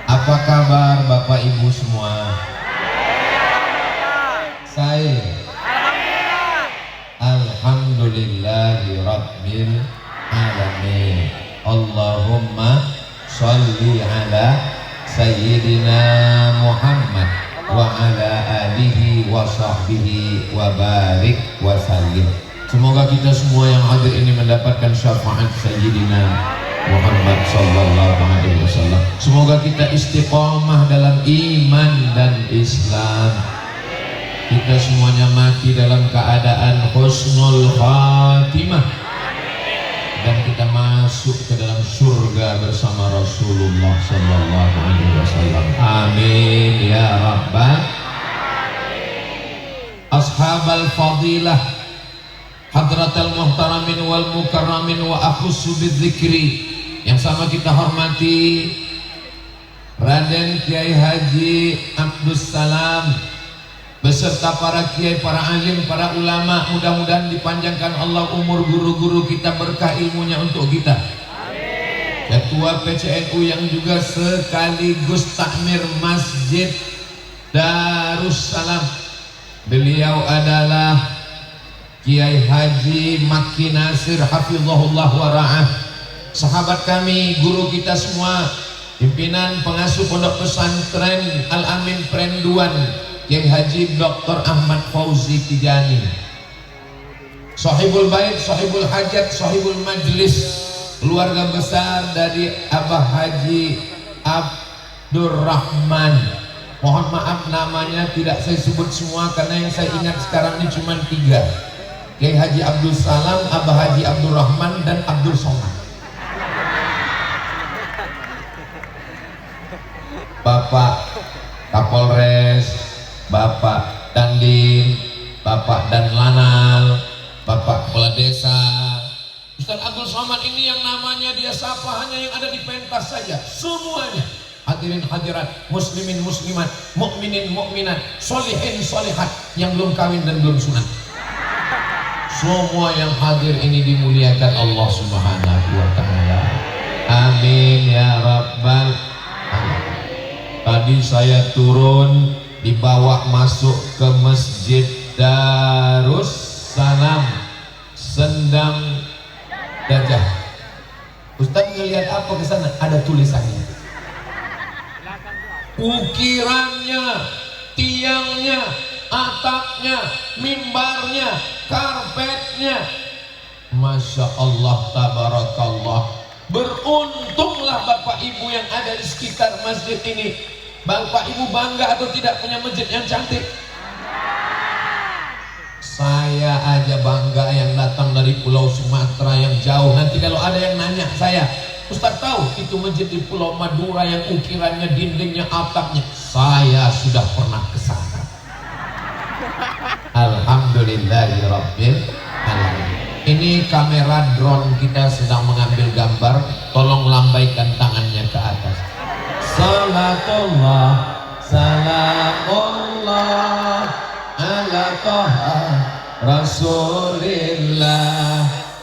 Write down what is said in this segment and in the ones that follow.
Apa kabar Bapak Ibu semua? Saya Alhamdulillahi Rabbil Alamin. Allahumma sholli ala Sayyidina Muhammad wa ala alihi wa sahbihi wa barik wa sallim. Semoga kita semua yang hadir ini mendapatkan syafaat Sayyidina Muhammad sallallahu alaihi wasallam. Semoga kita istiqomah dalam iman dan Islam. Kita semuanya mati dalam keadaan husnul khatimah dan kita masuk ke dalam surga bersama Rasulullah sallallahu alaihi wasallam. Amin ya rabbal ashabal fadilah hadratal muhtaramin wal mukarramin wa akhussu bidzikri. Yang sama kita hormati Raden Kiai Haji Abdus Salam beserta para kiai, para alim, para ulama. Mudah-mudahan dipanjangkan Allah umur guru-guru kita, berkah ilmunya untuk kita. Amin. Ketua PCNU yang juga sekaligus takmir Masjid Darussalam, beliau adalah Kiai Haji Makki Nasir hafizahullah wa ra'ah. Sahabat kami, guru kita semua, pimpinan pengasuh pondok pesantren Al-Amin Prenduan Kiai Haji Dr. Ahmad Fauzi Tijani, Sahibul Bait, Sahibul Hajat, Sahibul Majlis, keluarga besar dari Abah Haji Abdurrahman. Mohon maaf namanya tidak saya sebut semua karena yang saya ingat sekarang ini cuma 3. Kiai Haji Abdul Salam, Abah Haji Abdurrahman, dan Abdul Somad. Bapak Kapolres, Bapak Dandim, Bapak Danlanal, Bapak Kepala Desa, Ustaz Abdul Somad ini yang namanya dia sapa hanya yang ada di pentas saja. Semuanya hadirin hadirat, muslimin muslimat, mukminin mukminat, solihin solihat yang belum kawin dan belum sunat. Semua yang hadir ini dimuliakan Allah Subhanahu wa ta'ala. Amin ya rabbal alamin. Tadi saya turun dibawa masuk ke Masjid Darussalam Sendang Gajah. Ustaz ngelihat apa ke sana? Ada tulisannya. Ukirannya, tiangnya, atapnya, mimbarnya, karpetnya, Masya Allah, tabarakallah. Beruntunglah Bapak Ibu yang ada di sekitar masjid ini. Bapak Ibu bangga atau tidak punya masjid yang cantik? Saya aja bangga yang datang dari Pulau Sumatera yang jauh. Nanti kalau ada yang nanya saya, Ustaz tahu itu masjid di Pulau Madura yang ukirannya, dindingnya, atapnya? Saya sudah pernah ke sana. Alhamdulillahirabbil alamin. Ini kamera drone kita sedang mengambil gambar. Tolong lambaikan tangannya ke atas. Salatullah salamullah ala toha Rasulillah.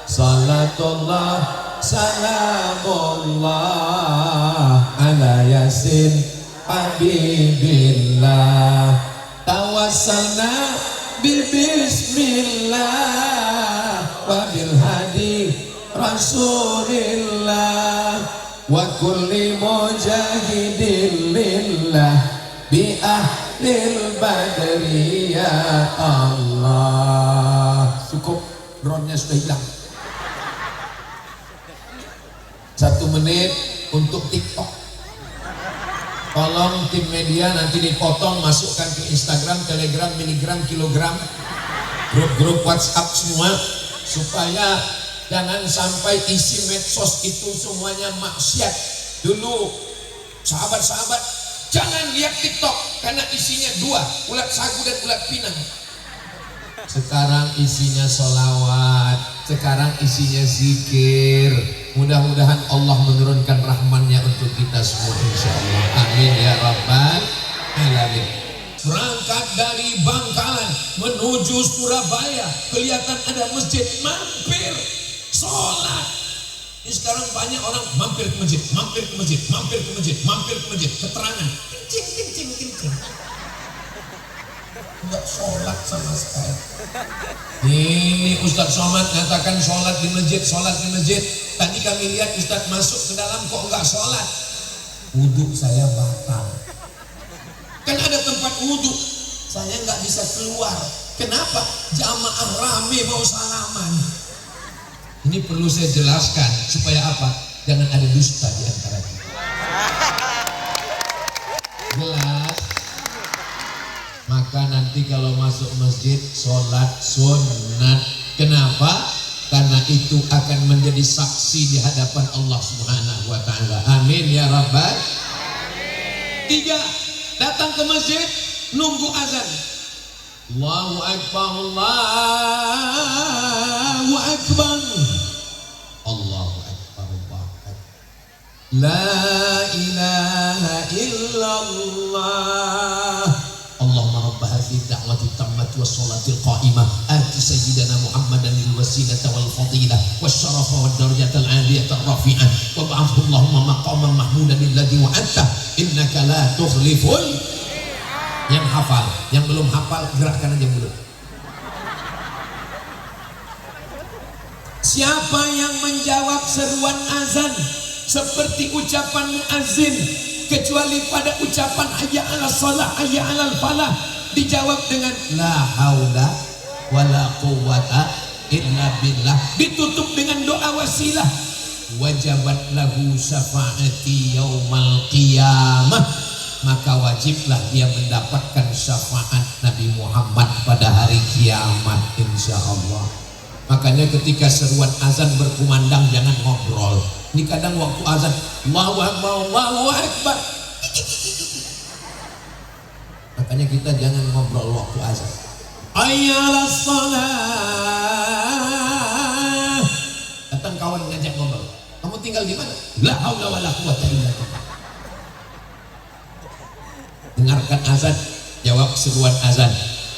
Salatullah salamullah ala yasin habibillah. Tawassalna bismillah wa bil hadi Rasulillah wa kulli mujahidin lillah bi ahlil badri ya Allah. Cukup, drone-nya sudah hilang. 1 menit untuk TikTok. Tolong tim media nanti dipotong, masukkan ke Instagram, Telegram, miligram, kilogram, grup-grup WhatsApp semua, supaya jangan sampai isi medsos itu semuanya maksiat. Dulu sahabat-sahabat jangan lihat TikTok karena isinya 2, ulat sagu dan ulat pinang. Sekarang isinya sholawat, sekarang isinya zikir. Mudah-mudahan Allah menurunkan rahmannya untuk kita semua insyaallah. Amin ya rabbal alamin. Berangkat dari Bangkalan menuju Surabaya, kelihatan ada masjid, mampir sholat. Sekarang banyak orang mampir ke masjid, mampir ke masjid, mampir ke masjid, mampir ke masjid, keterangan kencing. Enggak sholat sama sekali. Ini Ustadz Somad mengatakan sholat di masjid. Tadi kami lihat Ustadz masuk ke dalam kok enggak sholat. Wudhu saya batal. Kan ada tempat wudhu, saya enggak bisa keluar. Kenapa? Jamaah rame mau salaman. Ini perlu saya jelaskan supaya apa? Jangan ada dusta di antara kita. Jelas? Maka nanti kalau masuk masjid sholat sunat. Kenapa? Karena itu akan menjadi saksi di hadapan Allah Subhanahu wa ta'ala. Amin ya Rabbal. 3. Datang ke masjid nunggu azan. Allahu Akbar, Allahu Akbar, Allahu Akbar, Allahu Akbar. La ilaha illallah. Allahumma rabb hadhihi da'wati tammati was salatil qa'imah ati sayyidina Muhammadan lil wasilata wal fadilah wasyarafa wad darajatal 'aliyatar rafi'ah wa ba'athu Allahumma maqaman mahmudan alladhi wa'adta innaka la tukhliful. Yang hafal, yang belum hafal gerakkan aja mulut. Siapa yang menjawab seruan azan seperti ucapan muazzin kecuali pada ucapan hayya 'alas shalah hayya 'alal falah dijawab dengan la haula wala quwwata illa billah, ditutup dengan doa wasilah, wajabat lahu syafaati yaumal qiyamah, maka wajiblah dia mendapatkan syafaat Nabi Muhammad pada hari kiamat insyaallah. Makanya ketika seruan azan berkumandang jangan ngobrol. Ini kadang waktu azan Allahu Akbar, Allahu Akbar. Makanya kita jangan ngobrol waktu azan. Hayyalas shalah. Datang kawan ngajak ngobrol. Kamu tinggal di mana? La haula wala quwwata illa billah. Dengarkan azan, jawab seruan azan,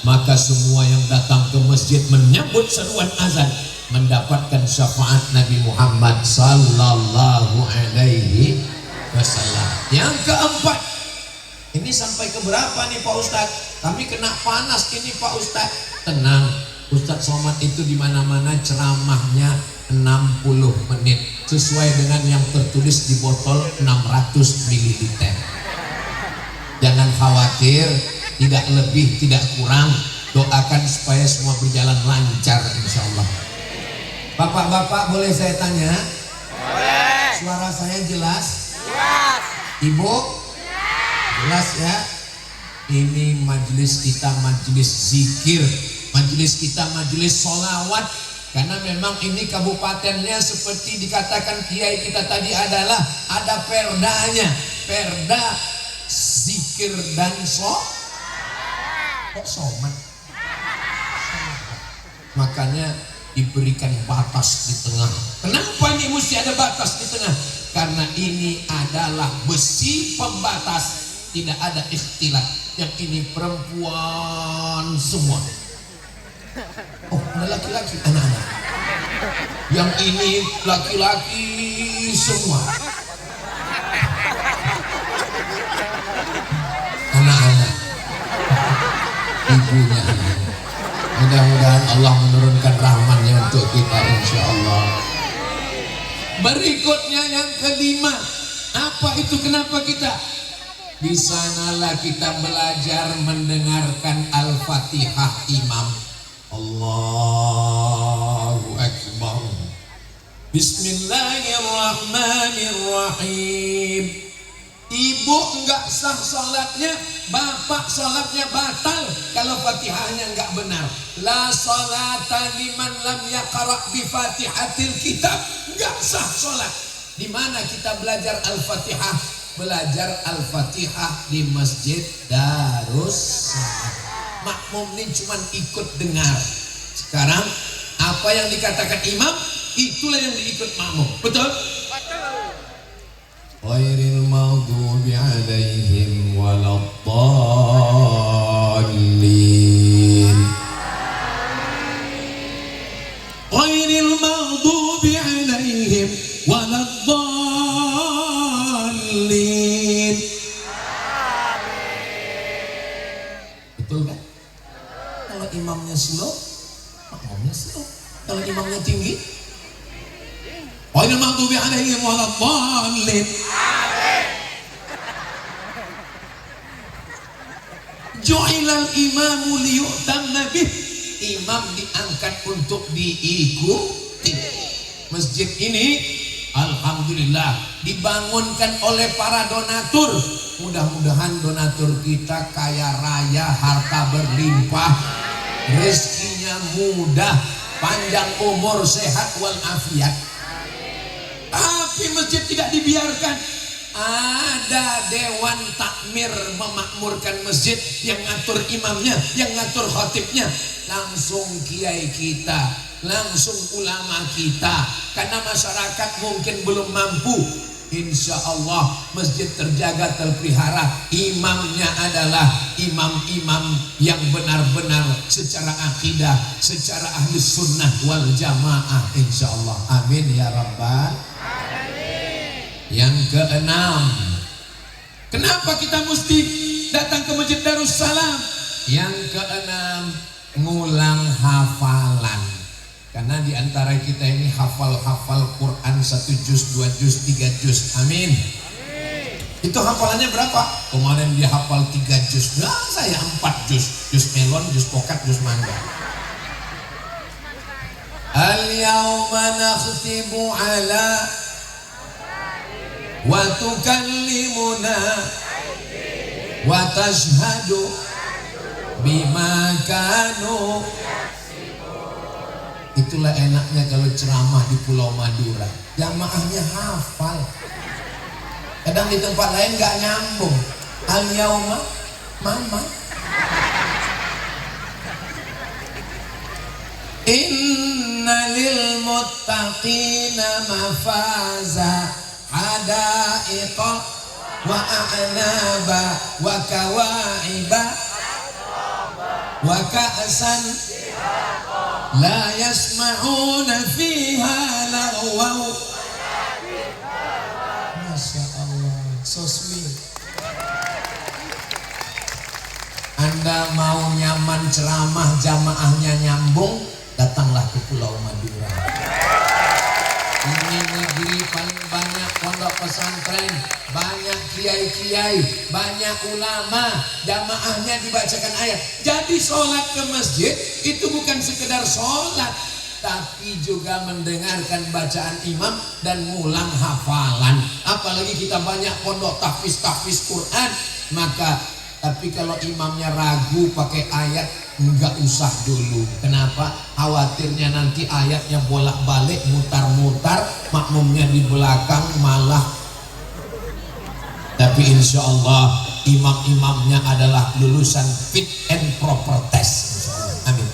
maka semua yang datang ke masjid menyambut seruan azan mendapatkan syafaat Nabi Muhammad sallallahu alaihi wasallam. Yang keempat, ini sampai ke berapa nih Pak Ustadz? Kami kena panas ini Pak Ustadz. Tenang, Ustadz Somad itu di mana-mana ceramahnya 60 menit sesuai dengan yang tertulis di botol 600 ml. Jangan khawatir, tidak lebih, tidak kurang. Doakan supaya semua berjalan lancar insyaallah. Bapak-bapak boleh saya tanya? Boleh. Suara saya jelas? Jelas. Ibu? Jelas ya? Ini majelis kita majelis zikir, majelis kita majelis sholawat. Karena memang ini kabupatennya seperti dikatakan kiai kita tadi adalah ada perdanya, perda zikir dan somat. Makanya diberikan batas di tengah. Kenapa ini mesti ada batas di tengah? Karena ini adalah besi pembatas, tidak ada ikhtilat. Yang ini perempuan semua. Oh, ada laki-laki, anak-anak. Yang ini laki-laki semua. Anak-anak, ibunya anak. Mudah-mudahan Allah menurunkan rahmatnya untuk kita insyaallah. Berikutnya yang kelima, apa itu kenapa kita? Di sanalah kita belajar mendengarkan Al-Fatihah imam. Allahu Akbar. Bismillahirrahmanirrahim. Ibu enggak sah sholatnya, bapak sholatnya batal kalau fatihahnya enggak benar. La sholata liman lam yaqra' bi fatihatil kitab. Enggak sah sholat. Di mana kita belajar Al-Fatihah? Belajar Al-Fatihah di Masjid Darus Salam. Makmum ini cuma ikut dengar. Sekarang apa yang dikatakan imam, itulah yang diikut makmum. Betul? Ghairil maghdubi alaihim waladdallin. Ghairil maghdubi alaihim waladdallin. Kalau imamnya slow, makmumnya slow. Kalau imamnya tinggi, ghairil maghdubi alaihim waladdallin. Ju'ilal imamu liyu'tamma bih. Imam diangkat untuk diikuti. Masjid ini alhamdulillah dibangunkan oleh para donatur. Mudah-mudahan donatur kita kaya raya, harta berlimpah, rezekinya mudah, panjang umur, sehat walafiat. Tapi masjid tidak dibiarkan. Ada dewan takmir memakmurkan masjid, yang ngatur imamnya, yang ngatur khatibnya langsung kiai kita, langsung ulama kita. Karena masyarakat mungkin belum mampu, insya Allah masjid terjaga, terpelihara. Imamnya adalah imam-imam yang benar-benar secara akidah, secara ahli sunnah wal jamaah, insya Allah. Amin ya rabbal. Yang keenam, kenapa kita mesti datang ke Masjid Darussalam? Yang keenam, ngulang hafalan. Karena diantara kita ini hafal Quran 1 juz, 2 juz, 3 juz. Amin. Itu hafalannya berapa? Kemarin dia hafal 3 juz. Nah, saya 4 juz. Juz melon, juz pokat, juz mangga. Al-yawma nakhtimu ala wa tukallimuna wa tashhadu bima kanu. Itulah enaknya kalau ceramah di Pulau Madura, jamaahnya hafal. Kadang di tempat lain gak nyambung. Al yauma mama inna lil muttaqina mafaza hadaiqa wa a'naba wa kawa'iba wa ka'san la yasma'una fiha lagwaw. Masya Allah, so sweet. Anda mau nyaman ceramah, jamaahnya nyambung, datanglah ke Pulau Madura. Ini negeri paling banyak pondok pesantren, banyak kiai-kiai, banyak ulama, jamaahnya dibacakan ayat. Jadi sholat ke masjid itu bukan sekedar sholat, tapi juga mendengarkan bacaan imam dan ngulang hafalan. Apalagi kita banyak pondok tahfiz Quran, maka tapi kalau imamnya ragu pakai ayat, enggak usah dulu. Kenapa? Khawatirnya nanti ayatnya bolak-balik, mutar-mutar, makmumnya di belakang malah. Tapi insya Allah imam-imamnya adalah lulusan fit and proper test. Amin.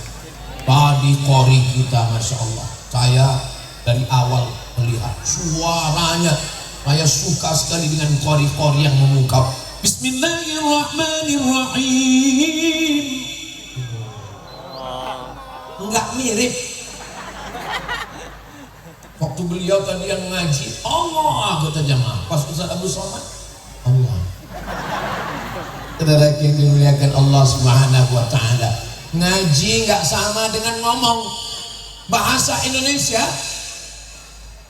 Tadi qori kita, masya Allah, saya dari awal melihat suaranya, saya suka sekali dengan qori-qori yang memukau. Bismillahirrahmanirrahim. Enggak mirip. Waktu beliau tadi yang ngaji, Allah kata jamaah. Pas Ustaz Abu Somad, Allah. Saudara yang dimuliakan Allah Subhanahu wa taala, ngaji enggak sama dengan ngomong. Bahasa Indonesia,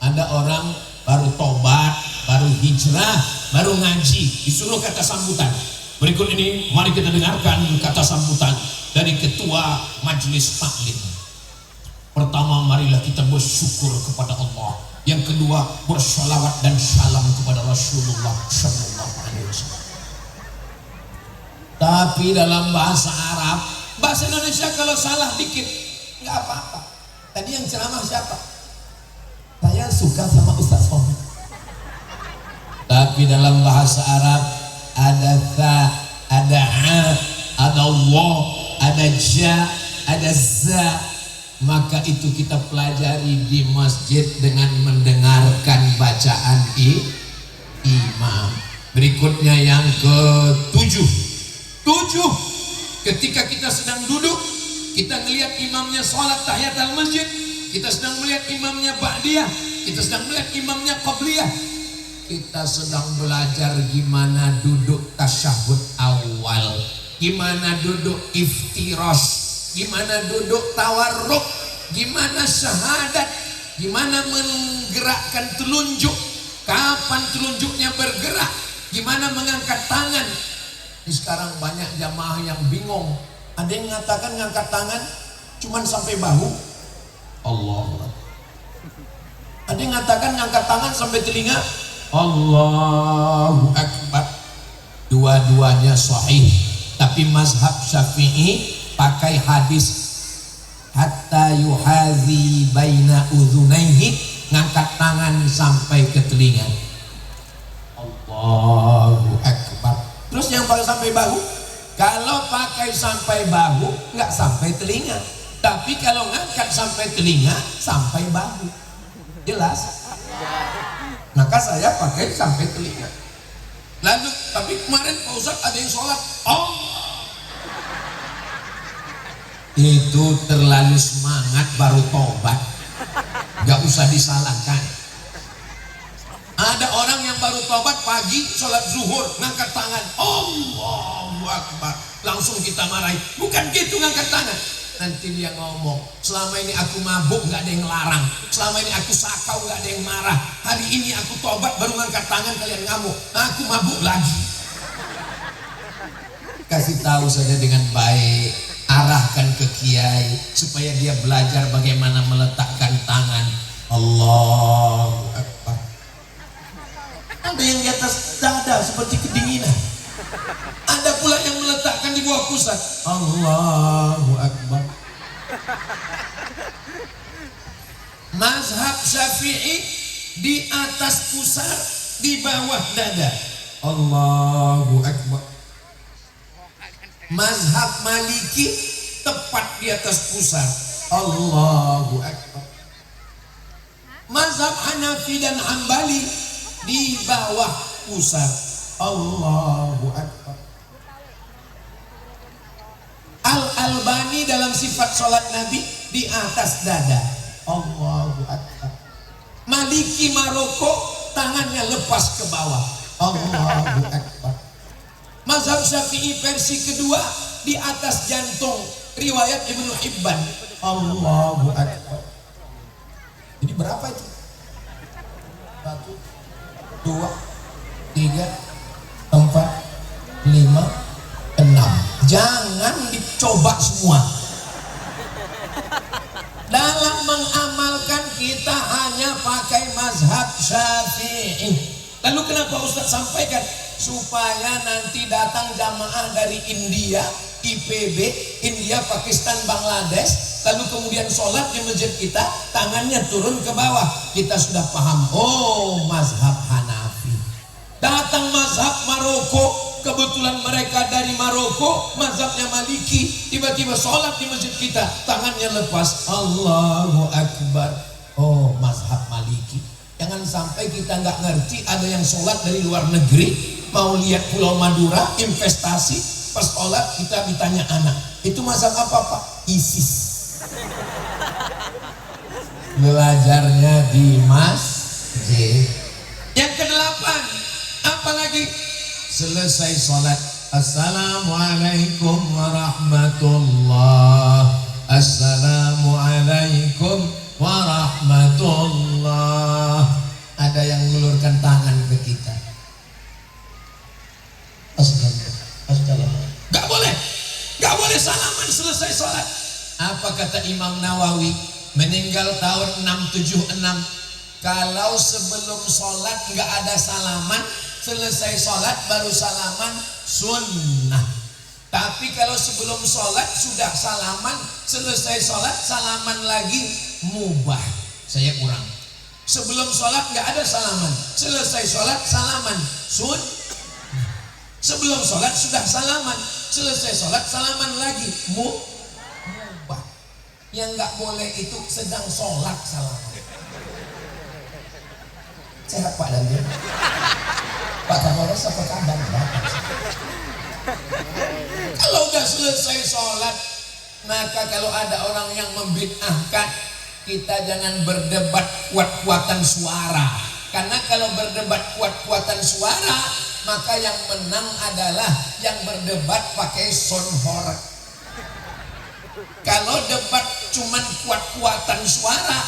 ada orang baru tobat, baru hijrah, baru ngaji, disuruh kata sambutan. Berikut ini mari kita dengarkan kata sambutan dari ketua majelis taklim. Pertama, marilah kita bersyukur kepada Allah. Yang kedua, bersalawat dan salam kepada Rasulullah sallallahu alaihi wasallam. Tapi dalam bahasa Arab, bahasa Indonesia kalau salah dikit nggak apa-apa. Tadi yang ceramah siapa? Saya suka sama Ustaz Somad. Tapi dalam bahasa Arab ada tha, ada a, ada Allah, ada ja, ada za. Maka itu kita pelajari di masjid dengan mendengarkan bacaan imam. Berikutnya yang ketujuh. Ketika kita sedang duduk, kita melihat imamnya sholat tahiyat al masjid, kita sedang melihat imamnya ba'diyah, kita sedang melihat imamnya qabliyah, kita sedang belajar gimana duduk tasyahud awal, gimana duduk iftirash, gimana duduk tawarruk, gimana syahadat, gimana menggerakkan telunjuk, kapan telunjuknya bergerak, gimana mengangkat tangan. Ini sekarang banyak jamaah yang bingung. Ada yang mengatakan ngangkat tangan cuman sampai bahu. Allah. Ada yang mengatakan ngangkat tangan sampai telinga. Allahu Akbar. Dua-duanya sahih. Tapi mazhab Syafi'i pakai hadis hatta yuhazi baina udhunaihi, ngangkat tangan sampai ke telinga. Allahu Akbar. Terus yang pakai sampai bahu? Kalau pakai sampai bahu nggak sampai telinga. Tapi kalau ngangkat sampai telinga sampai bahu. Jelas? Maka saya pakai sampai telinga. Lalu tapi kemarin Pak Ustadz ada yang sholat, itu terlalu semangat baru tobat, nggak usah disalahkan. Ada orang yang baru tobat pagi sholat zuhur ngangkat tangan, Allahu Akbar, langsung kita marahi. Bukan gitu ngangkat tangan. Nanti dia ngomong, selama ini aku mabuk nggak ada yang larang, selama ini aku sakau nggak ada yang marah, hari ini aku tobat baru ngangkat tangan kalian ngamuk, aku mabuk lagi. Kasih tahu saja dengan baik, arahkan ke kiai supaya dia belajar bagaimana meletakkan tangan. Allahu Akbar. Ada yang di atas dada seperti kedinginan, ada pula yang meletakkan di bawah pusat. Allahu Akbar. Mazhab Syafi'i di atas pusat, di bawah dada. Allahu Akbar. Mazhab Maliki tepat di atas pusat. Allahu Akbar. Mazhab Hanafi dan Hambali di bawah pusat. Allahu Akbar. Al-Albani dalam sifat sholat Nabi di atas dada. Allahu Akbar. Maliki Maroko tangannya lepas ke bawah. Allahu Akbar. Mazhab Syafi'i versi kedua di atas jantung, riwayat Ibnu Hibban. Allahu Akbar. Jadi berapa itu? 1, 2, 3, 4, 5, 6. Jangan dicoba semua. Dalam mengamalkan kita hanya pakai mazhab Syafi'i. Lalu kenapa Ustaz sampaikan? Supaya nanti datang jamaah dari India, IPB, India, Pakistan, Bangladesh, lalu kemudian sholat di masjid kita, tangannya turun ke bawah. Kita sudah paham, oh mazhab Hanafi. Datang mazhab Maroko, kebetulan mereka dari Maroko, mazhabnya Maliki, tiba-tiba sholat di masjid kita, tangannya lepas. Allahu Akbar. Oh mazhab Maliki. Jangan sampai kita nggak ngerti, ada yang sholat dari luar negeri, mau lihat Pulau Madura, investasi, pas sholat kita ditanya anak, itu mazhab apa Pak? ISIS. Belajarnya di masjid. Yang ke-8, apalagi? Selesai sholat, Assalamualaikum warahmatullah, Assalamualaikum warahmatullah. Ada yang mengulurkan tangan ke kita. Astagfirullah. Gak boleh, gak boleh salaman selesai sholat. Apa kata Imam Nawawi? Meninggal tahun 676. Kalau sebelum sholat gak ada salaman, selesai sholat baru salaman, sunnah. Tapi kalau sebelum sholat sudah salaman, selesai sholat salaman lagi, mubah. Saya kurang. Sebelum sholat nggak ada salaman, selesai sholat salaman, sunnah. Sebelum sholat sudah salaman, selesai sholat salaman lagi, mubah. Yang nggak boleh itu sedang sholat salaman. Sehat Pak dan dia. Pak Kapolres apa kabar? Kalau udah selesai sholat, maka kalau ada orang yang membid'ahkan, kita jangan berdebat kuat-kuatan suara. Karena kalau berdebat kuat-kuatan suara, maka yang menang adalah yang berdebat pakai sound horeg. Kalau debat cuman kuat-kuatan suara,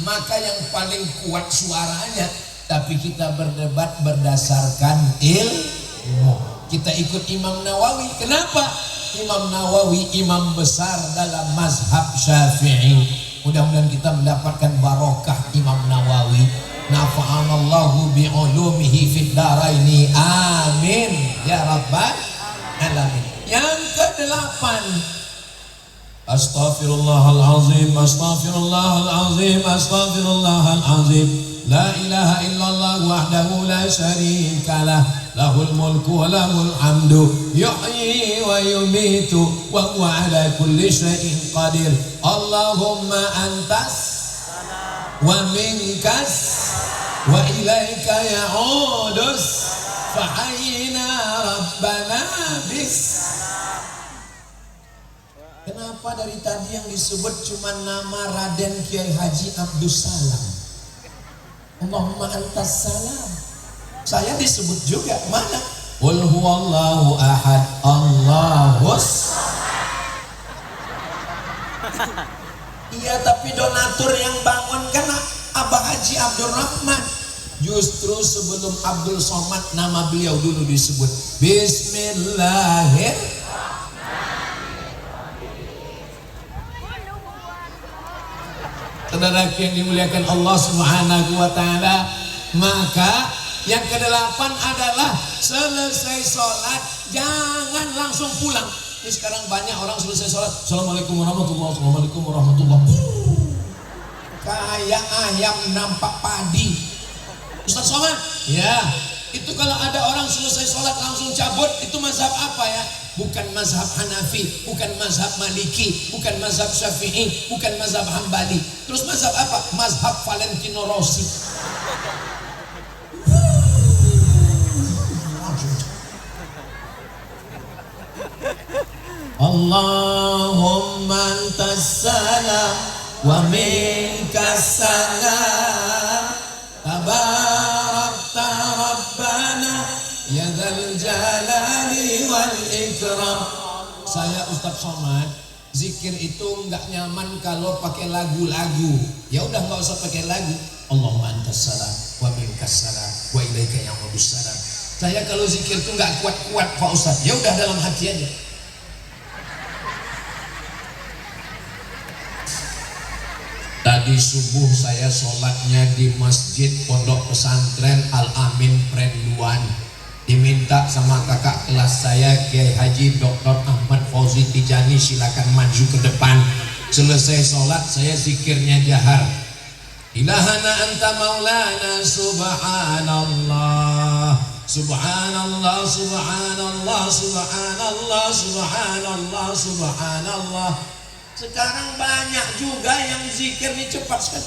maka yang paling kuat suaranya. Tapi kita berdebat berdasarkan ilmu. Kita ikut Imam Nawawi. Kenapa? Imam Nawawi imam besar dalam mazhab Syafi'i. Mudah-mudahan kita mendapatkan barokah Imam Nawawi. Nafa'anallahu bi'ulumihi fid daraini. Amin ya rabbal alamin. Yang ke-8, astaghfirullahalazim, astaghfirullahalazim, astaghfirullahalazim. La ilaha illallah wahdahu la syarikalah, lahul mulku wa lahul hamdu, yuhyi wa yumitu wa huwa ala kulli syai'in qadir. Allahumma antas wa minkas wa ilaika ya'udus fahayyina rabbana bis. Kenapa dari tadi yang disebut cuma nama Raden Kiai Haji Abdus Salam? Allahumma antas salam. Saya disebut juga, mana? Qul huwallahu ahad, Allahus. Iya, tapi donatur yang bangun kan Abah Haji Abdul Rahman. Justru sebelum Abdul Somad nama beliau dulu disebut. Bismillahirrahmanirrahim. Saudara yang dimuliakan Allah Subhanahu wa taala, maka yang ke-8 adalah selesai sholat jangan langsung pulang. Ini sekarang banyak orang selesai sholat, Assalamualaikum warahmatullahi wabarakatuh, Assalamualaikum warahmatullahi wabarakatuh. Kayak ayam nampak padi. Ustaz Somad, ya, itu kalau ada orang selesai sholat langsung cabut, itu mazhab apa ya? Bukan mazhab Hanafi, bukan mazhab Maliki, bukan mazhab Syafi'i, bukan mazhab Hambali. Terus mazhab apa? Mazhab Valentino Rossi. Allahumma antas salam wa minkas salam, tabarakta rabbana ya dzal jalali wal ikram. Saya Ustaz Somad, zikir itu nggak nyaman kalau pakai lagu-lagu. Ya udah nggak usah pakai lagu. Allahumma antas salam wa minkas salam wa ilaika ya'udus salam. Saya kalau zikir itu nggak kuat-kuat Pak Ustaz. Ya udah dalam hati aja. Tadi subuh saya sholatnya di Masjid Pondok Pesantren Al-Amin Prenduan. Diminta sama kakak kelas saya Kiai Haji Dr. Ahmad Fauzi Tijani, silakan maju ke depan. Selesai sholat saya zikirnya jahar. Ilahana anta maulana subhanallah, subhanallah, subhanallah, subhanallah, subhanallah, subhanallah. Sekarang banyak juga yang zikir ini cepat sekali.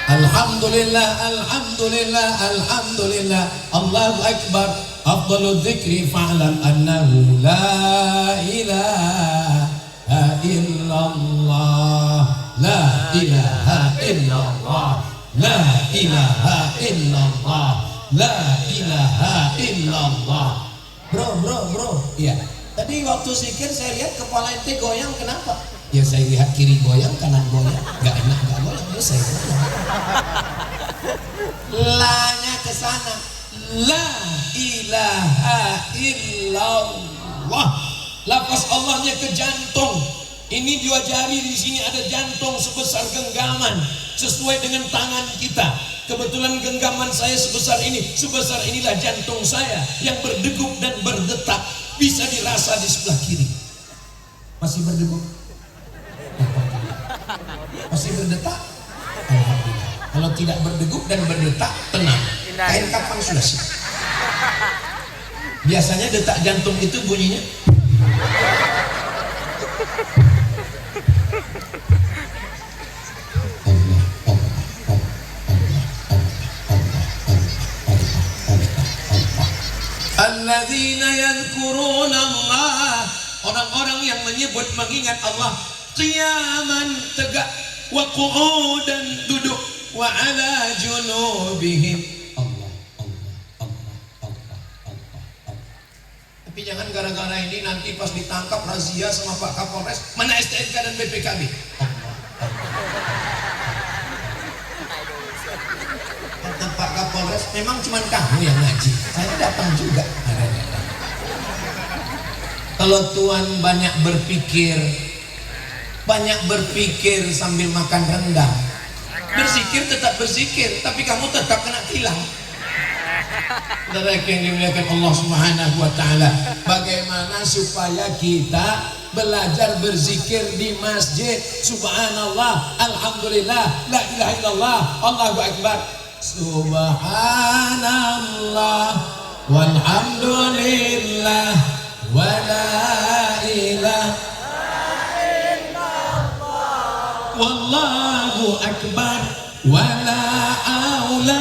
Alhamdulillah, alhamdulillah, alhamdulillah, Allahu Akbar. Afdalul dzikri fa'lam annahu la ilaha illallah, la ilaha illallah, la ilaha illallah, la ilaha illallah. Bro, iya. Tadi waktu zikir saya lihat kepala ente goyang, kenapa? Ya saya lihat kiri goyang, kanan goyang. Gak enak, gak boleh, ya saya goyang. La-nya ke sana. La ilaha illallah. Lafaz Allahnya ke jantung. Ini dua jari, di sini ada jantung sebesar genggaman, sesuai dengan tangan kita. Kebetulan genggaman saya sebesar ini, sebesar inilah jantung saya yang berdegup dan berdetak. Bisa dirasa di sebelah kiri. Masih berdegup? Masih berdetak? Alhamdulillah. Kalau tidak berdegup dan berdetak, tenang. Kain kapan sudah siap. Biasanya detak jantung itu bunyinya. Alladzina yadhkuruna Allah, orang-orang yang menyebut mengingat Allah qiyaman tegak, wa qu'udan duduk, wa ala junubihim. Allah, Allah, gara-gara ini nanti pas ditangkap razia sama Pak Kapolres, mana STNK dan BPKB? Kata Pak Kapolres, memang cuma kamu yang ngaji, saya datang juga. Kalau Tuhan banyak berpikir sambil makan rendang, berzikir tetap berzikir, tapi kamu tetap kena tilang. Saudara yang dimuliakan Allah Subhanahu wa taala, bagaimana supaya kita belajar berzikir di masjid? Subhanallah, alhamdulillah, la ilaha illallah, Allahu akbar. Subhanallah walhamdulillah wa la ilaha illallah wallahu akbar wa la haula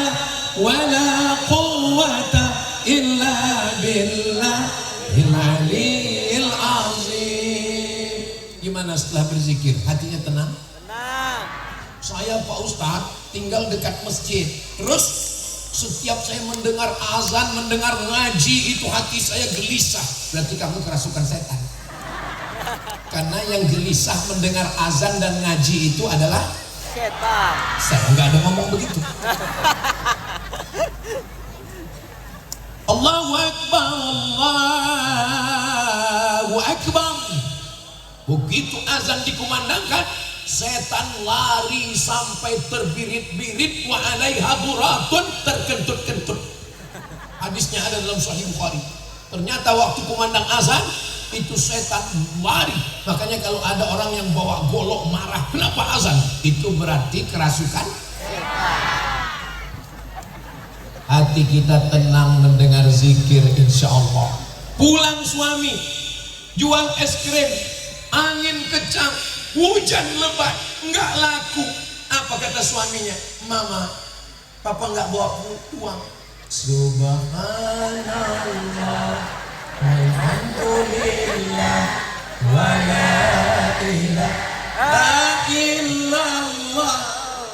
wa la quwwata illa billahil aliyil azim. Gimana setelah berzikir? Hatinya tenang? Tenang. Saya Pak Ustadz tinggal dekat masjid. Terus setiap saya mendengar azan, mendengar ngaji, itu hati saya gelisah. Berarti kamu kerasukan setan. Karena yang gelisah mendengar azan dan ngaji itu adalah setan. Saya nggak ada ngomong begitu. Allahu Akbar, Allahu Akbar. Begitu azan dikumandangkan, setan lari sampai terbirit-birit, wa alaiha buratun, terkentut-kentut. Hadisnya ada dalam Sahih Bukhari. Ternyata waktu kumandang azan itu setan lari. Makanya kalau ada orang yang bawa golok marah, kenapa azan? Itu berarti kerasukan setan. Hati kita tenang mendengar zikir, insya Allah. Pulang suami jual es krim, angin kencang, hujan lebat, nggak laku. Apa kata suaminya? Mama, papa nggak bawa uang. Subhanallah alhamdulillah wa la ilaha illallah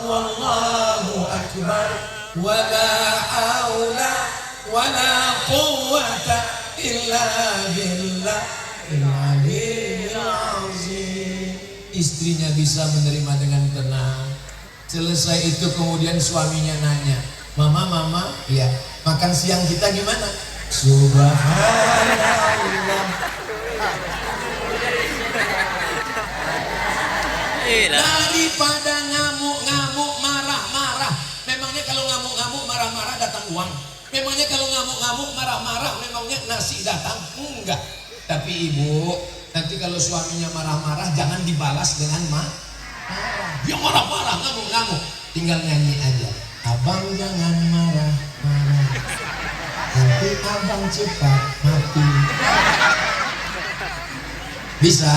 wallahu akbar wa la haula wa la quwwata illa billahil aliyyil azim. Istrinya bisa menerima dengan tenang. Selesai itu kemudian suaminya nanya, mama, ya, makan siang kita gimana? Subhanallah. Daripada ngamuk-ngamuk, marah-marah. Memangnya kalau ngamuk-ngamuk, marah-marah datang uang? Memangnya kalau ngamuk-ngamuk, marah-marah, memangnya nasi datang? Enggak. Tapi ibu, nanti kalau suaminya marah-marah, jangan dibalas dengan marah. Dia marah-marah, ngamuk-ngamuk, tinggal nyanyi aja. Abang jangan marah-marah, nanti abang cepat mati. Bisa?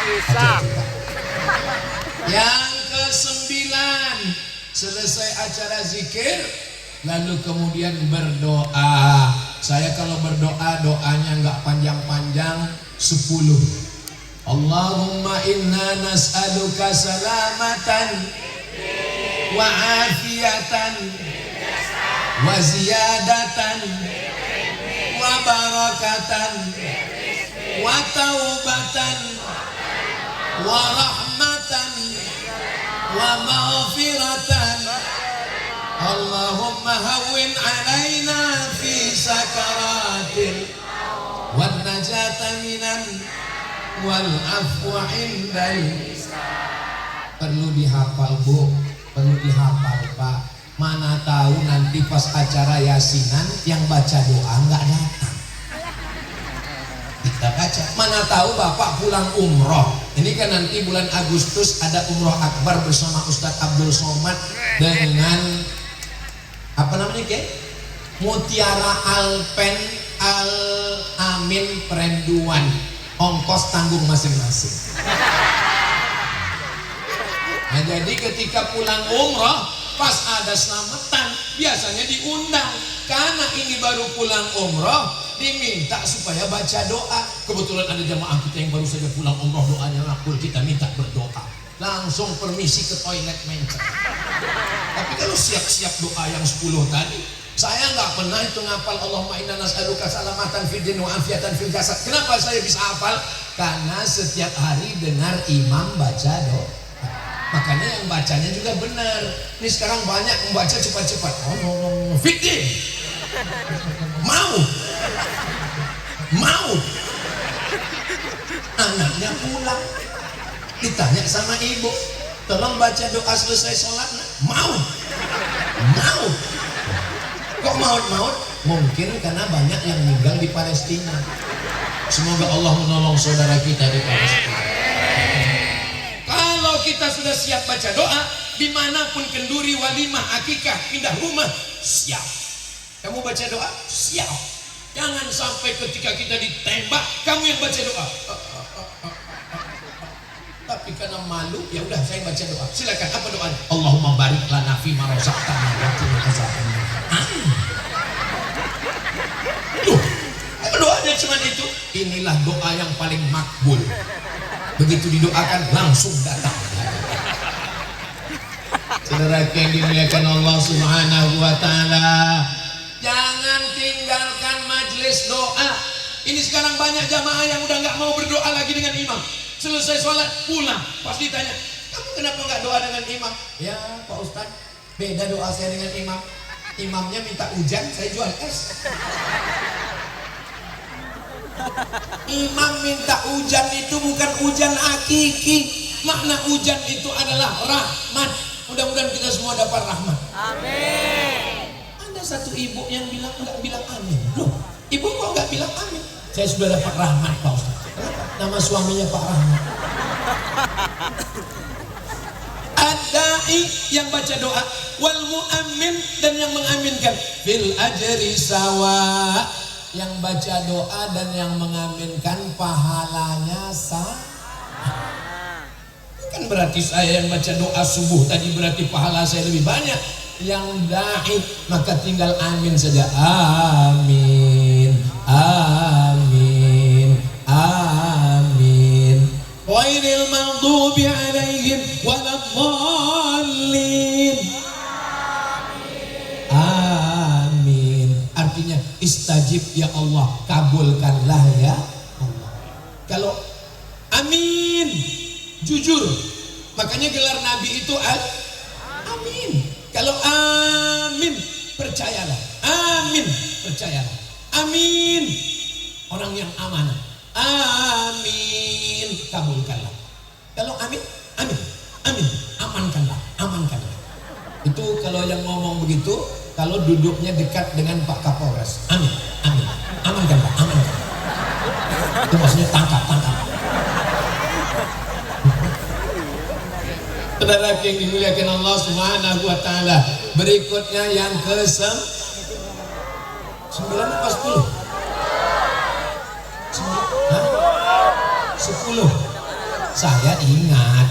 Bisa. Yang ke-9, selesai acara zikir, lalu kemudian berdoa. Saya kalau berdoa, doanya nggak panjang-panjang, 10. Allahumma inna nas'aluka salamatan wa afiyatan wa ziyadatan wa barakatan wa taubatan wa rahmatan wa maghfiratan. Allahumma hawwin alaina fi sakaratil wan najata minan wal afwa indal. Perlu dihafal Bu, perlu dihafal Pak. Mana tahu nanti pas acara yasinan yang baca doa nggak datang. Kita baca. Mana tahu Bapak pulang umroh. Ini kan nanti bulan Agustus ada umroh akbar bersama Ustadz Abdul Somad dengan apa namanya ke? Mutiara Alpen Al Amin Perenduan. Ongkos tanggung masing-masing. Nah, jadi ketika pulang umroh, pas ada selamatan, biasanya diundang. Karena ini baru pulang umroh, diminta supaya baca doa. Kebetulan ada jamaah kita yang baru saja pulang umroh, doanya makbul, kita minta berdoa. Langsung permisi ke toilet mencret. Tapi kalau siap-siap doa yang 10 tadi, Saya nggak pernah itu ngapal Allahumma inna nas'aluka salamatan fid din wa afiatan fil jasad. Kenapa saya bisa hafal? Karena setiap hari dengar imam baca doa. Makanya yang bacanya juga benar. Ini sekarang banyak membaca cepat-cepat. Fid din. Mau. Anaknya pulang. Ditanya sama ibu, tolong baca doa selesai sholat. Mau. Kok maut? Mungkin karena banyak yang meninggal di Palestina. Semoga Allah menolong saudara kita di Palestina. Kalau kita sudah siap baca doa, dimanapun kenduri, walimah, akikah, pindah rumah, siap. Kamu baca doa, siap. Jangan sampai ketika kita ditembak, kamu yang baca doa. Tapi karena malu, ya udah saya baca doa. Silakan, apa doanya? Allahumma barik lana fi ma razaqtana wa qina azabannar. Doanya cuma itu. Inilah doa yang paling makbul. Begitu didoakan langsung datang. Saudara yang dimuliakan Allah Subhanahu wa taala, jangan tinggalkan majelis doa. Ini sekarang banyak jamaah yang udah nggak mau berdoa lagi dengan imam. Selesai sholat pulang, pas ditanya, kamu kenapa nggak doa dengan imam? Ya Pak Ustadz, beda doa saya dengan imam. Imamnya minta hujan, saya jual es. Imam minta hujan itu bukan hujan hakiki. Makna hujan itu adalah rahmat. Mudah-mudahan kita semua dapat rahmat. Amin. Ada satu ibu yang nggak bilang amin. Loh, ibu kok nggak bilang amin? Saya sudah dapat rahmat Pak Ustaz. Nama suaminya Pak Rahmat. Ad-da'i yang baca doa, wal mu'ammin dan yang mengaminkan. Fil ajri sawa, yang baca doa dan yang mengaminkan pahalanya sama. Bukan berarti saya yang baca doa subuh tadi berarti pahala saya lebih banyak. Yang da'i maka tinggal amin saja. Amin, amin, amin. Ghairil maghdubi alaihim waladdallin. Amin. Artinya istajib ya Allah, kabulkanlah ya Allah. Kalau amin jujur, makanya gelar Nabi itu amin. Kalau amin percayalah, amin percayalah, amin orang yang amanah, amin kabulkanlah. Kalau amin, amin, amin amankanlah, amankanlah. Itu kalau yang ngomong begitu, kalau duduknya dekat dengan Pak Kapolres, amin, amin, amankanlah, amankanlah. Itu maksudnya tangkap. Saudara yang dimuliakan Allah Subhanahu wa taala, berikutnya yang ke-9 apa 10? 10. Saya ingat.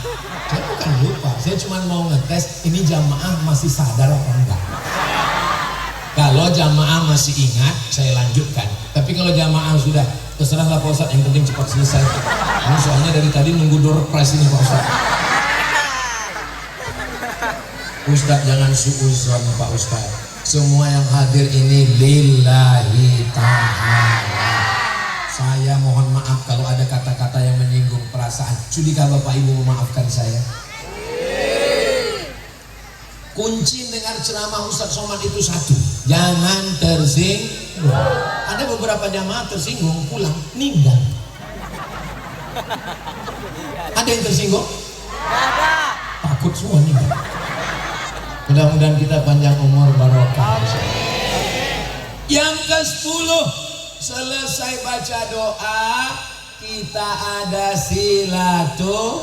Saya bukan lupa. Saya cuma mau ngetes ini jamaah masih sadar apa enggak. Kalau jamaah masih ingat, saya lanjutkan. Tapi kalau jamaah sudah terserahlah Pak Ustadz, yang penting cepat selesai. Ini soalnya dari tadi nunggu door prize ini Pak Ustadz. Ustadz jangan suuzon Pak Ustadz. Semua yang hadir ini lillahi ta'ala. Saya mohon maaf kalau ada kata-kata yang menyinggung perasaan. Sudikah Bapak Ibu memaafkan saya? Kunci dengar ceramah Ustadz Somad itu satu, jangan tersinggung. Ada beberapa jamaah tersinggung pulang meninggal. Ada yang tersinggung? Takut semua meninggal. Mudah-mudahan kita panjang umur barokah. Yang ke-10, selesai baca doa kita ada silaturahmi.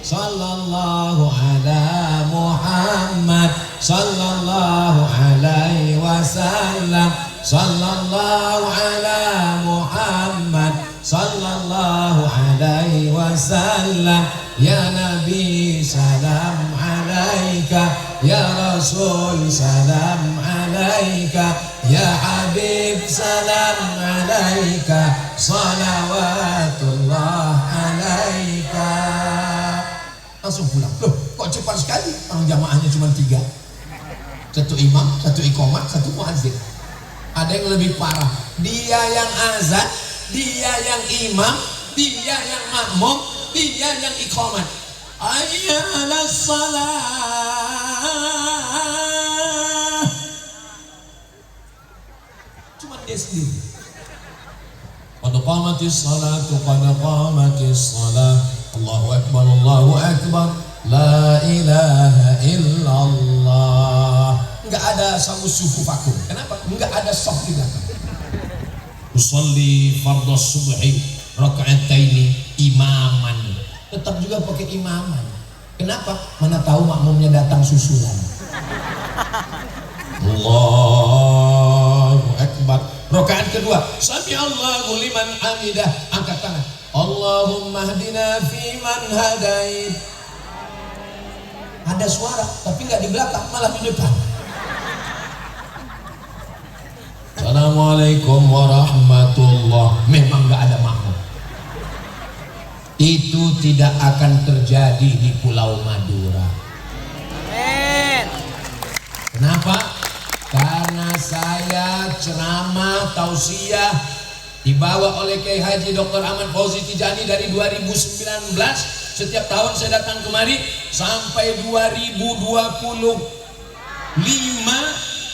Sallallahu ala Muhammad, sallallahu alaihi wasallam, sallallahu ala Muhammad, sallallahu alaihi wasallam. Ya Nabi salam alaika, ya Rasul salam alaika, ya Habib salam alaika, salawatullah alaika. Langsung pulang. Loh, kok cepat sekali? Orang jamaahnya cuma 3. Satu imam, satu iqamat, satu muadzin. Ada yang lebih parah, dia yang azan, dia yang imam, dia yang makmum, dia yang iqamat. Hayya 'alas shalah. Cuma dia sendiri. Qad qamatis salatu, qad qamatis salah. Allahu akbar, Allahu akbar. La ilaha illallah. Enggak ada sawu sufu vakum. Kenapa? Enggak ada soft di belakang. Usolli fardhu subhi raka'ataini imaman. Tetap juga pakai imaman. Kenapa? Mana tahu makmumnya datang susulan. Allahu akbar. Rakaat kedua, sami Allahu liman hamidah, angkat tangan. Allahumma hdina fi man hadait. Ada suara tapi nggak di belakang, malah di depan. Assalamualaikum warahmatullah. Memang nggak ada makmum. Itu tidak akan terjadi di Pulau Madura. Amin. Kenapa? Karena saya ceramah tausiah dibawa oleh Kiai Haji Dr. Ahmad Fauzi Tijani dari 2019. Setiap tahun saya datang kemari sampai 2025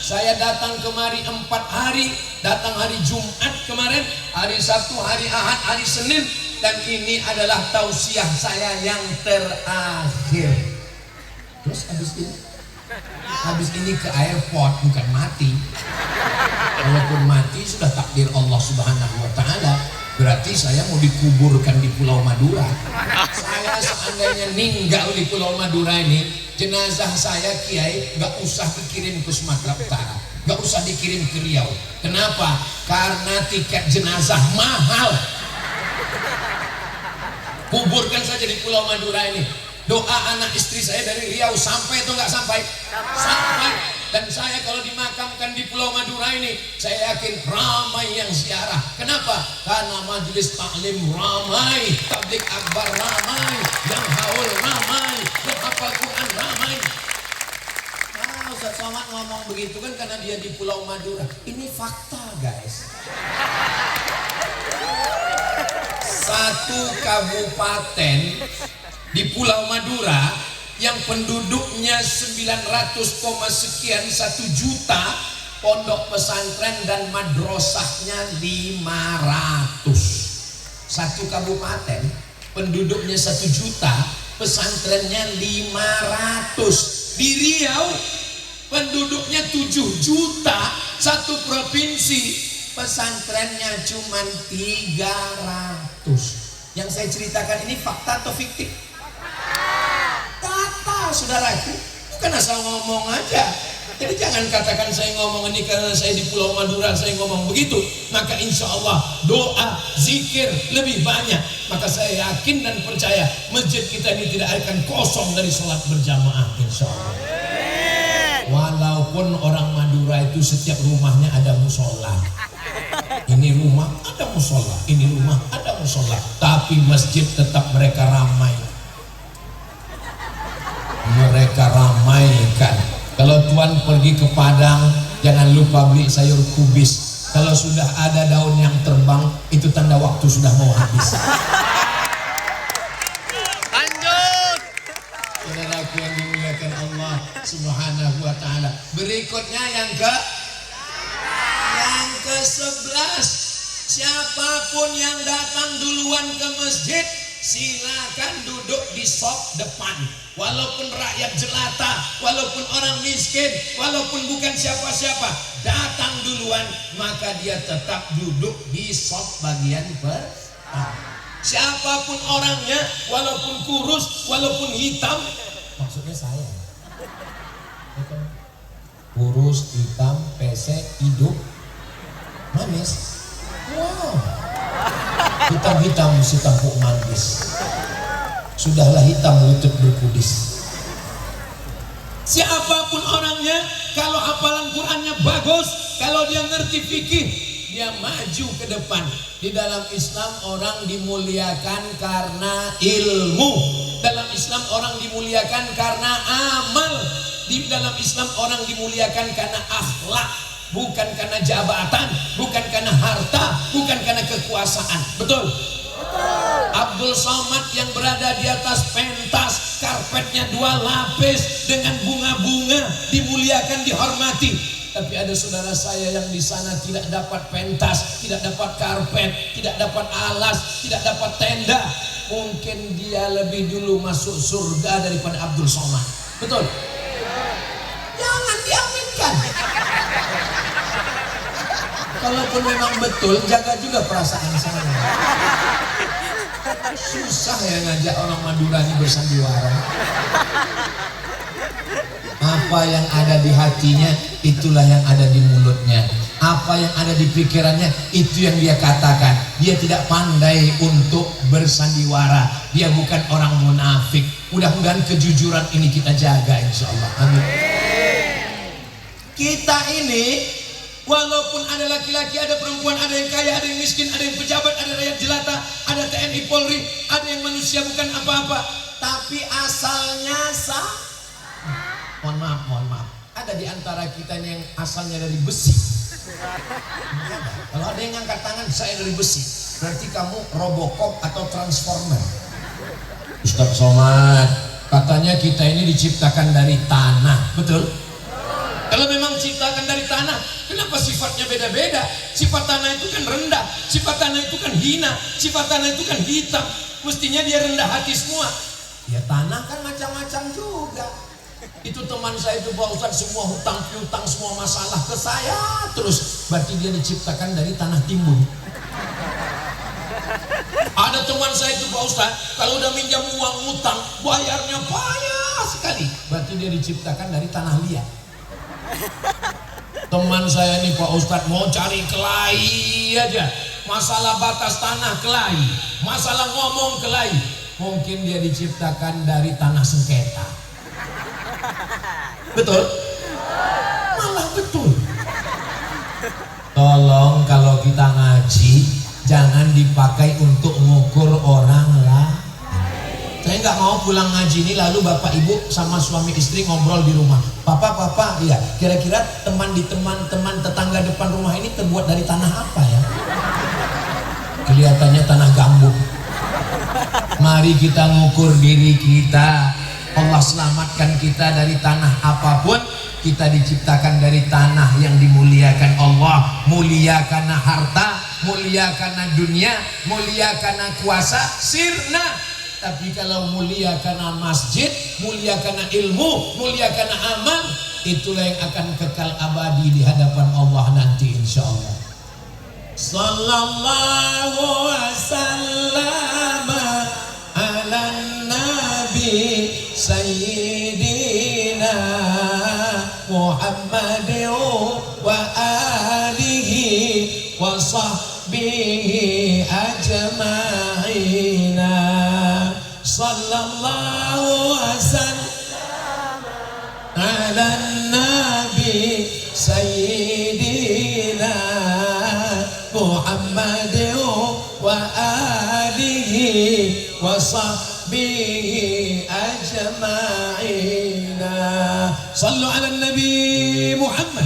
saya datang kemari 4 hari. Datang hari Jumat kemarin, hari Sabtu, hari Ahad, hari Senin, dan ini adalah tausiah saya yang terakhir. Terus habis ini ke airport, bukan mati. Walaupun mati sudah takdir Allah Subhanahu wa ta'ala, berarti saya mau dikuburkan di Pulau Madura. Saya seandainya meninggal di Pulau Madura ini, jenazah saya Kiai gak usah dikirim ke Sumatera Utara, gak usah dikirim ke Riau. Kenapa? Karena tiket jenazah mahal. Kuburkan saja di Pulau Madura ini. Doa anak istri saya dari Riau sampai atau nggak sampai? Sampai. Dan saya kalau dimakamkan di Pulau Madura ini, saya yakin ramai yang ziarah. Kenapa? Karena majelis taklim ramai, tablik akbar ramai, yang haul ramai, yang hafal Quran ramai. Nah, Ustaz Somad ngomong begitu kan karena dia di Pulau Madura. Ini fakta, guys. Satu kabupaten di Pulau Madura yang penduduknya 900, sekian 1 juta, pondok pesantren dan madrasahnya 500. Satu kabupaten penduduknya 1 juta, pesantrennya 500. Di Riau penduduknya 7 juta, satu provinsi, pesantrennya cuma 300. Yang saya ceritakan ini fakta atau fiktif? Data, saudaraku, bukan asal ngomong aja. Jadi jangan katakan saya ngomong ini karena saya di Pulau Madura saya ngomong begitu. Maka insya Allah doa, zikir lebih banyak. Maka saya yakin dan percaya masjid kita ini tidak akan kosong dari sholat berjamaah, insya Allah. Walaupun orang Madura itu setiap rumahnya ada musola. Ini rumah ada musola, ini rumah ada musola, tapi masjid tetap mereka ramai. Mereka ramaikan. Kalau Tuan pergi ke Padang, jangan lupa beli sayur kubis. Kalau sudah ada daun yang terbang, itu tanda waktu sudah mau habis. Lanjut. Saudaraku yang dimuliakan Allah Subhanahu wa ta'ala. Berikutnya yang ke-11, siapapun yang datang duluan ke masjid silakan duduk di sop depan. Walaupun rakyat jelata, walaupun orang miskin, walaupun bukan siapa-siapa, datang duluan, maka dia tetap duduk di sop bagian pertama. Siapapun orangnya, walaupun kurus, walaupun hitam, maksudnya saya, kurus, hitam, pesek, hidup, manis. Wow, hitam-hitam si tampuk manis. Sudahlah hitam lutut berkudis. Siapapun orangnya, kalau hafalan Qurannya bagus, kalau dia ngerti fikih, dia maju ke depan. Di dalam Islam orang dimuliakan karena ilmu. Dalam Islam orang dimuliakan karena amal. di dalam Islam orang dimuliakan karena akhlak, bukan karena jabatan, bukan karena harta, bukan karena kekuasaan. Betul? Abdul Somad yang berada di atas pentas, karpetnya 2 lapis dengan bunga-bunga, dimuliakan, dihormati. Tapi ada saudara saya yang di sana tidak dapat pentas, tidak dapat karpet, tidak dapat alas, tidak dapat tenda. Mungkin dia lebih dulu masuk surga daripada Abdul Somad. Betul? Jangan diaminkan. Kalaupun memang betul, jaga juga perasaan saya. Susah ya ngajak orang Madura ini bersandiwara. Apa yang ada di hatinya, itulah yang ada di mulutnya. Apa yang ada di pikirannya, itu yang dia katakan. Dia tidak pandai untuk bersandiwara. Dia bukan orang munafik. Mudah-mudahan kejujuran ini kita jaga, insya Allah. Amin. Kita ini, walaupun ada laki-laki, ada perempuan, ada yang kaya, ada yang miskin, ada yang pejabat, ada rakyat jelata, ada TNI Polri, ada yang manusia bukan apa-apa, tapi asalnya mohon maaf, ada di antara kita yang asalnya dari besi. Kalau ada yang ngangkat tangan, saya dari besi, berarti kamu Robocop atau Transformer. Ustaz Somad, katanya kita ini diciptakan dari tanah, betul? Kalau memang diciptakan dari tanah, kenapa sifatnya beda-beda? Sifat tanah itu kan rendah, sifat tanah itu kan hina, sifat tanah itu kan hitam. Mestinya dia rendah hati semua. Ya tanah kan macam-macam juga. Itu teman saya itu Pak Ustaz, semua hutang piutang, semua masalah ke saya terus. Berarti dia diciptakan dari tanah timbun. Ada teman saya itu Pak Ustaz, kalau udah minjam uang utang, bayarnya payah sekali. Berarti dia diciptakan dari tanah liat. Teman saya ini Pak Ustadz mau cari kelahi aja, masalah batas tanah kelahi, masalah ngomong kelahi. Mungkin dia diciptakan dari tanah sengketa. Betul? Malah betul. Tolong kalau kita ngaji jangan dipakai untuk ngukur orang lah. Saya nggak mau pulang ngaji ini lalu bapak ibu sama suami istri ngobrol di rumah. Papa, iya, kira-kira teman tetangga depan rumah ini terbuat dari tanah apa ya? Kelihatannya tanah gambut. Mari kita ngukur diri kita. Allah selamatkan kita dari tanah apapun. Kita diciptakan dari tanah yang dimuliakan Allah. Mulia karena harta, mulia karena dunia, mulia karena kuasa, sirna. Tapi kalau mulia karena masjid, mulia karena ilmu, mulia karena amal, itulah yang akan kekal abadi di hadapan Allah nanti insya Allah. Sallallahu wasallam ala nabi sayyidina Muhammad wa alihi wa sahbihi ajma'ina. Sallallahu wasallam ala nabi sayyidina Muhammad wa alihi wa sahbihi ajma'ina. Sallu ala nabi Muhammad.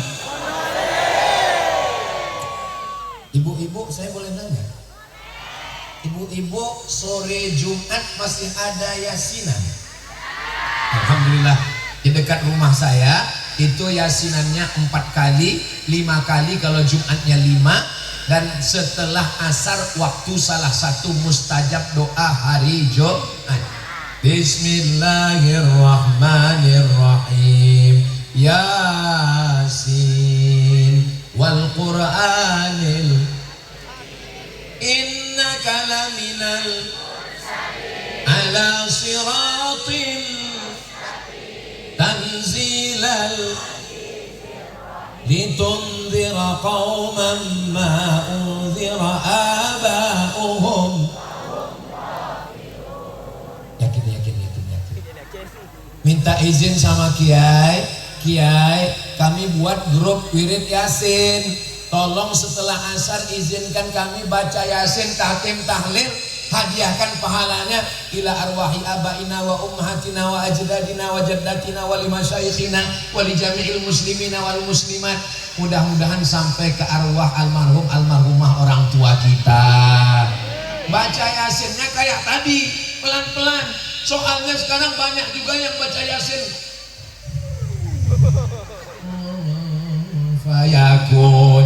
Ibu-ibu, saya boleh nanya? Ibu-ibu, sore Jumat masih ada yasinan? Alhamdulillah, di dekat rumah saya itu yasinannya 4 kali, 5 kali kalau Jumatnya 5. Dan setelah asar waktu salah satu mustajab doa hari Jumat. Bismillahirrahmanirrahim. Yasin wal Qur'anil innaka laminal ala siratim tanzilal litundhira qauman ma unzira aba'uhum. Yakin. Minta izin sama Kiai, kami buat grup wirid Yasin. Tolong setelah asar izinkan kami baca Yasin, tahtim, tahlil. hadiahkan pahalanya ila arwahi abaina wa ummahatina wa ajdadina wa jaddatina wa limasyayikhina wa li jami'il muslimina wal muslimat. Mudah-mudahan sampai ke arwah almarhum almarhumah orang tua kita. Baca yasinnya kayak tadi, pelan-pelan. Soalnya sekarang banyak juga yang baca yasin fayakun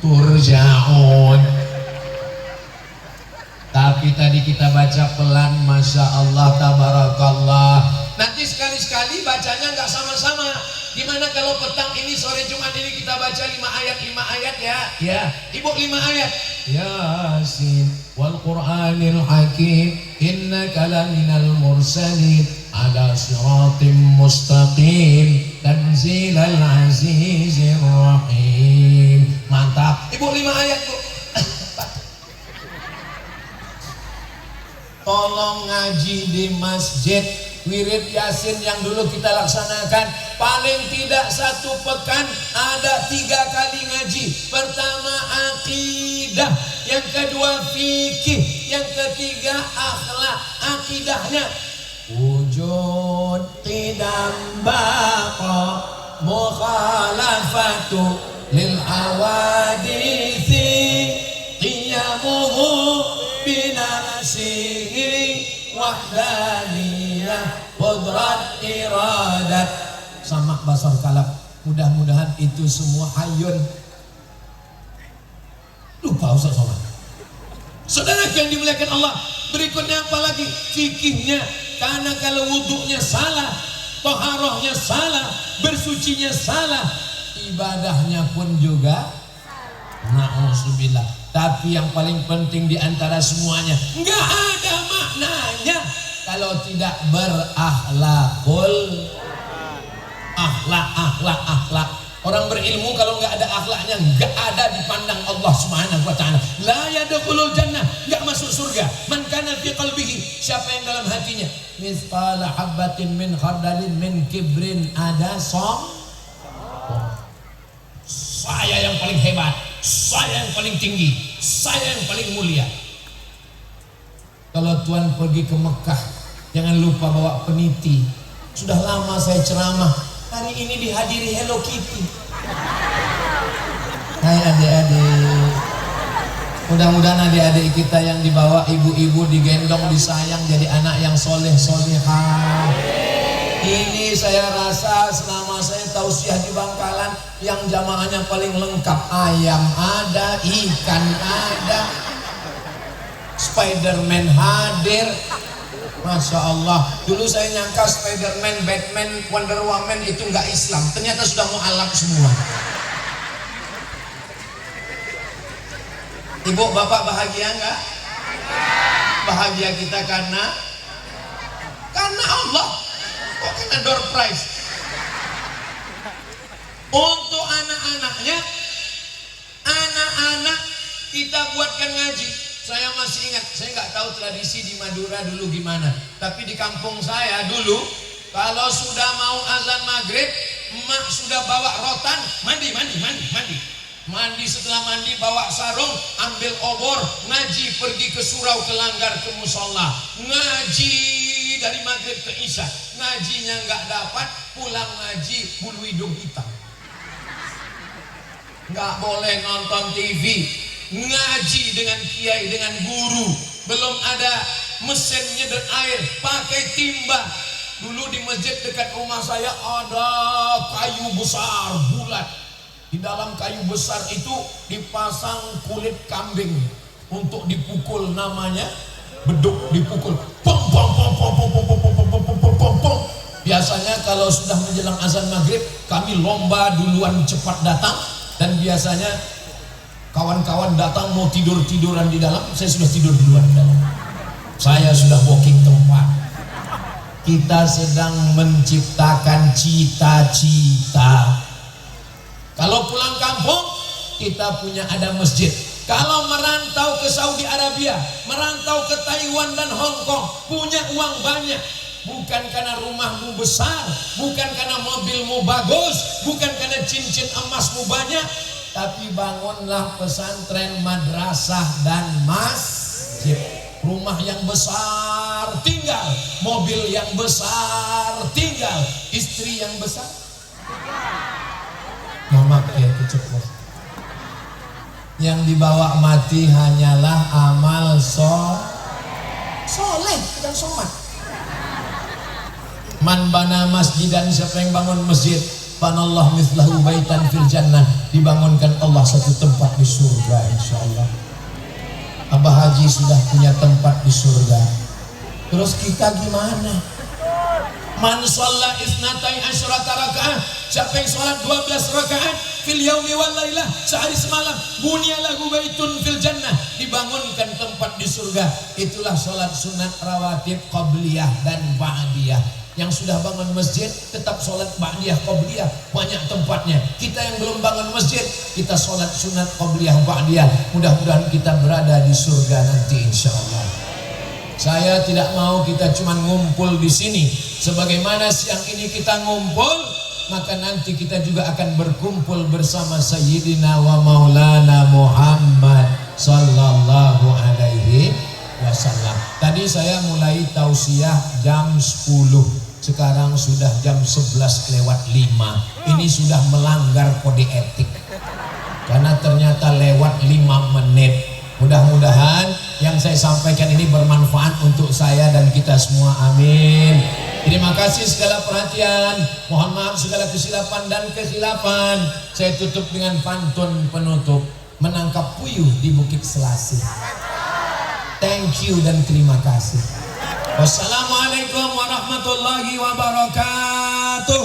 turja'un. Tapi tadi kita baca pelan, masya Allah, tabarakallah. Nanti sekali-sekali bacanya nggak sama-sama. Gimana kalau petang ini, sore Jumat ini kita baca 5 ayat ya? Ya, Ibu 5 ayat. Yasin wal Qur'anil Hakim innaka laminal mursalin ala siratim mustaqim tanzilal azizir rahim. Mantap. Ibu 5 ayat, Bu. Tolong ngaji di masjid. Wirid yasin yang dulu kita laksanakan paling tidak 1 pekan ada 3 kali ngaji. Pertama akidah, yang kedua fikih, yang ketiga akhlak. Akidahnya wujud qidam baqa mukhalafatu lil awadithi qiyamuhu binasihi wahdaniyah qudrat iradat samak basar kalab. Mudah-mudahan itu semua hayun. Lupa Ustaz Somad. Saudara yang dimuliakan Allah, berikutnya apa lagi? Fikihnya. Karena kalau wudhunya salah, toharohnya salah, bersucinya salah, ibadahnya pun juga na'udzubillah. Tapi yang paling penting diantara semuanya, nggak ada maknanya kalau tidak berakhlakul akhlak. Orang berilmu kalau nggak ada akhlaknya, nggak ada dipandang Allah Subhanahu wa ta'ala. La yadkhulul jannah, nggak masuk surga. Man kana fi qalbihi, siapa yang dalam hatinya mithqala habatin min khardalin min kibrin, ada saya yang paling hebat, saya yang paling tinggi, saya yang paling mulia. Kalau Tuhan pergi ke Mekah, jangan lupa bawa peniti. Sudah lama saya ceramah, hari ini dihadiri Hello Kitty. Hai adik-adik, mudah-mudahan adik-adik kita yang dibawa ibu-ibu digendong, disayang, jadi anak yang soleh-solehah. Ini saya rasa selama saya tausiah di Bangkalan, yang jamaahnya paling lengkap. Ayam ada, ikan ada, Spiderman hadir. Masya Allah. Dulu saya nyangka Spiderman, Batman, Wonder Woman itu nggak Islam. Ternyata sudah mu'alaf semua. Ibu bapak bahagia nggak? Bahagia kita karena Allah. Kok kena door prize? Untuk anak-anaknya, anak-anak kita buatkan ngaji. Saya masih ingat, saya nggak tahu tradisi di Madura dulu gimana, tapi di kampung saya dulu kalau sudah mau azan maghrib, emak sudah bawa rotan, mandi. Setelah mandi bawa sarung, ambil obor, ngaji, pergi ke surau, ke langgar, ke musola, ngaji dari maghrib ke isya. Ngajinya nggak dapat, pulang ngaji bulu hidung hitam. Nggak boleh nonton TV, ngaji dengan kiai, dengan guru. Belum ada mesin nyedot air, pakai timba. Dulu di masjid dekat rumah saya ada kayu besar bulat. Di dalam kayu besar itu dipasang kulit kambing untuk dipukul, namanya beduk, dipukul. Pom. Biasanya kalau sudah menjelang azan maghrib, kami lomba duluan cepat datang, dan biasanya kawan-kawan datang mau tidur-tiduran di dalam, saya sudah tidur duluan di dalam. Saya sudah booking tempat. Kita sedang menciptakan cita-cita. Kalau pulang kampung, kita punya ada masjid. Kalau merantau ke Saudi Arabia, merantau ke Taiwan dan Hong Kong, punya uang banyak, bukan karena rumahmu besar, bukan karena mobilmu bagus, bukan karena cincin emasmu banyak, tapi bangunlah pesantren, madrasah dan masjid. Rumah yang besar tinggal, mobil yang besar tinggal, istri yang besar Mamak ya keceplos. Yang dibawa mati hanyalah amal soleh, bukan somat. Man bana masjidan, siapa yang bangun masjid, banallah mithlahu baitan fil jannah, dibangunkan Allah satu tempat di surga insyaallah. Abah Haji sudah punya tempat di surga. Terus kita gimana? Man shalla isnatai asyrata rakaat, siapa yang sholat 12 rakaat fil yaumi wal lailah, sehari semalam, bunyalahu baitun fil jannah, dibangunkan tempat di surga. Itulah sholat sunat rawatib qabliyah dan ba'diyah. Yang sudah bangun masjid tetap sholat ba'diyah qabliyah, banyak tempatnya. Kita yang belum bangun masjid, kita sholat sunat qabliyah ba'diyah. Mudah-mudahan kita berada di surga nanti insyaallah. Saya tidak mau kita cuma ngumpul di sini. Sebagaimana siang ini kita ngumpul, maka nanti kita juga akan berkumpul bersama Sayyidina wa Maulana Muhammad sallallahu alaihi wasallam. Tadi saya mulai tausiah jam 10. Sekarang sudah jam 11:05. Ini sudah melanggar kode etik. Karena ternyata lewat 5 menit. Mudah-mudahan yang saya sampaikan ini bermanfaat untuk saya dan kita semua. Amin. Terima kasih segala perhatian. Mohon maaf segala kesilapan dan kekhilafan. Saya tutup dengan pantun penutup. Menangkap puyuh di Bukit Selasih. Thank you dan terima kasih. Wassalamualaikum warahmatullahi wabarakatuh.